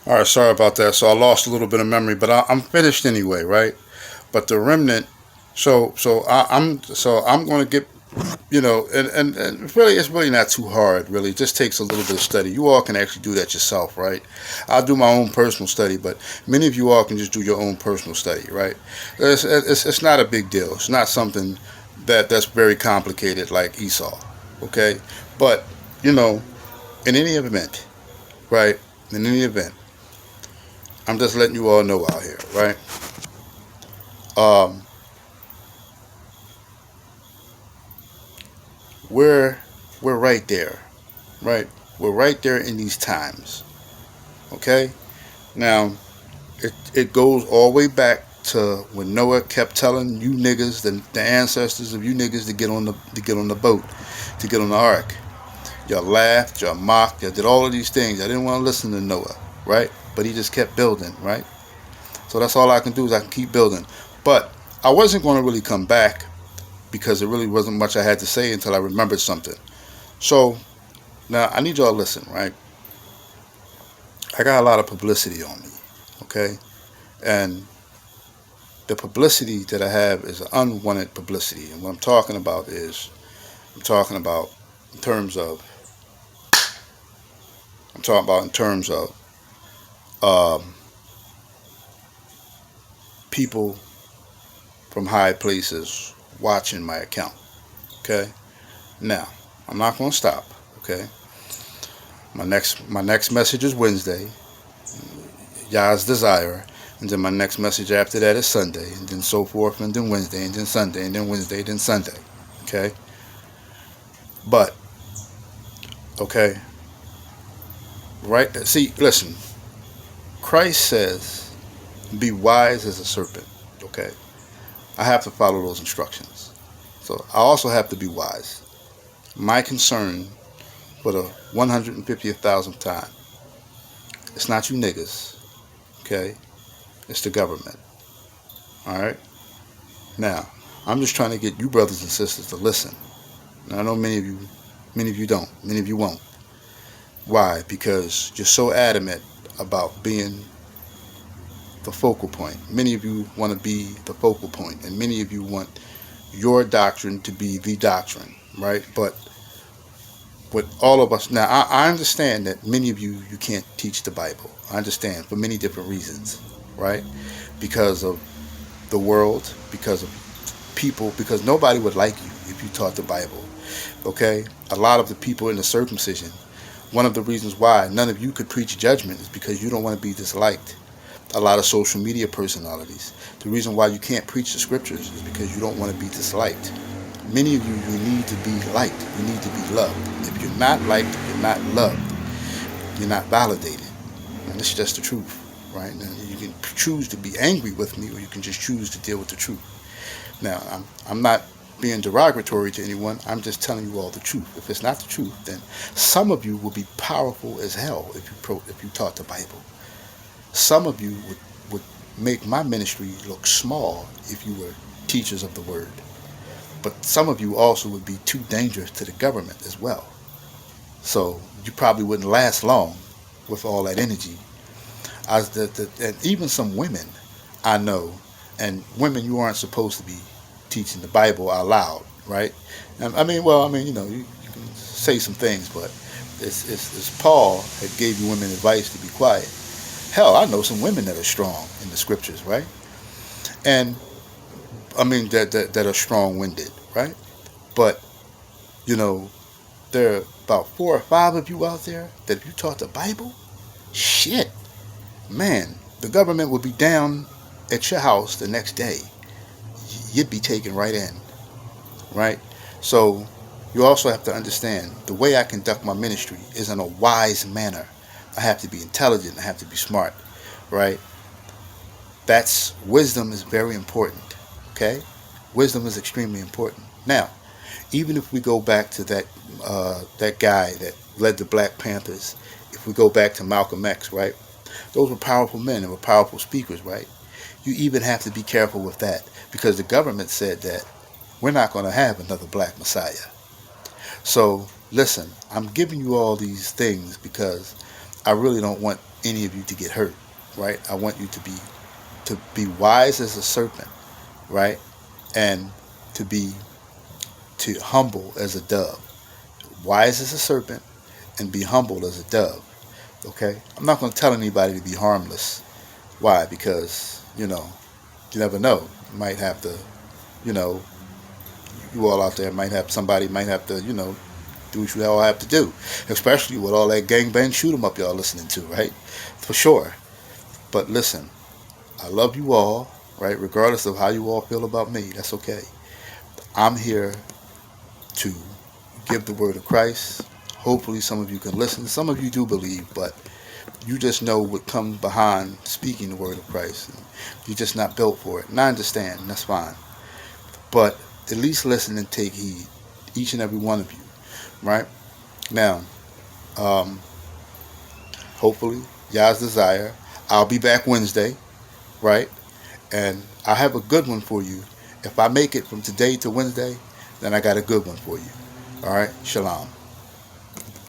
All right, sorry about that. So I lost a little bit of memory, but I'm finished anyway, right? But the remnant. So I'm going to get, and really it's really not too hard. Really, it just takes a little bit of study. You all can actually do that yourself, right? I'll do my own personal study, but many of you all can just do your own personal study, right? It's not a big deal. It's not something that's very complicated like Esau, okay? But you know, in any event, right? In any event, I'm just letting you all know out here, right? Um, we're we're right there, right? We're right there in these times, okay? Now, it goes all the way back to when Noah kept telling you niggas, the ancestors of you niggas, to get on the boat, to get on the ark. Y'all laughed, y'all mocked, y'all did all of these things. I didn't want to listen to Noah, right? But he just kept building, right? So that's all I can do is I can keep building. But I wasn't going to really come back because there really wasn't much I had to say until I remembered something. So now I need y'all to listen, right? I got a lot of publicity on me, okay? And the publicity that I have is unwanted publicity. And what I'm talking about in terms of, I'm talking about in terms of um, people from high places watching my account, okay? Now, I'm not going to stop, okay? My next message is Wednesday, Yah's desire, and then my next message after that is Sunday, and then so forth, and then Wednesday, and then Sunday, and then Wednesday, then Sunday, okay? But okay, right? See, listen. Christ says, "Be wise as a serpent." Okay, I have to follow those instructions, so I also have to be wise. My concern for the 150,000th time, it's not you niggas, okay? It's the government. All right. Now, I'm just trying to get you brothers and sisters to listen. Now, I know many of you don't, many of you won't. Why? Because you're so adamant about being the focal point. Many of you want to be the focal point, and many of you want your doctrine to be the doctrine, right? But with all of us now, I understand that many of you can't teach the Bible. I understand for many different reasons, right? Because of the world, because of people, because nobody would like you if you taught the Bible. Okay, a lot of the people in the circumcision. One of the reasons why none of you could preach judgment is because you don't want to be disliked. A lot of social media personalities. The reason why you can't preach the scriptures is because you don't want to be disliked. Many of you need to be liked. You need to be loved. If you're not liked, you're not loved. You're not validated. And this is just the truth, right? Now, you can choose to be angry with me, or you can just choose to deal with the truth. Now, I'm not being derogatory to anyone. I'm just telling you all the truth. If it's not the truth, then some of you will be powerful as hell if you taught the Bible. Some of you would make my ministry look small if you were teachers of the word. But some of you also would be too dangerous to the government as well. So you probably wouldn't last long with all that energy. And even some women I know, and women you aren't supposed to be teaching the Bible out loud, right? And you can say some things, but it's Paul that gave you women advice to be quiet. Hell, I know some women that are strong in the scriptures, right? And that are strong-winded, right? But you know, there are about 4 or 5 of you out there that if you taught the Bible, shit, man, the government would be down at your house the next day. You'd be taken right in, right? So you also have to understand the way I conduct my ministry is in a wise manner. I have to be intelligent. I have to be smart, right? That's wisdom is very important. Okay, wisdom is extremely important. Now, even if we go back to that guy that led the Black Panthers, if we go back to Malcolm X, right? Those were powerful men. They were powerful speakers, right? You even have to be careful with that because the government said that we're not going to have another Black Messiah. So listen, I'm giving you all these things because I really don't want any of you to get hurt, right? I want you to be wise as a serpent, right? And to be to humble as a dove. Wise as a serpent and be humble as a dove. Okay? I'm not going to tell anybody to be harmless. Why? Because, you never know. You might have to, you know, you all out there might have somebody might have to, do what you all have to do. Especially with all that gangbang shoot 'em up y'all listening to, right? For sure. But listen, I love you all, right? Regardless of how you all feel about me, that's okay. I'm here to give the word of Christ. Hopefully some of you can listen. Some of you do believe, but you just know what comes behind speaking the word of Christ. You're just not built for it. And I understand, and that's fine. But at least listen and take heed. Each and every one of you. Right? Now, um, hopefully, y'all's desire. I'll be back Wednesday, right? And I have a good one for you. If I make it from today to Wednesday, then I got a good one for you. All right? Shalom.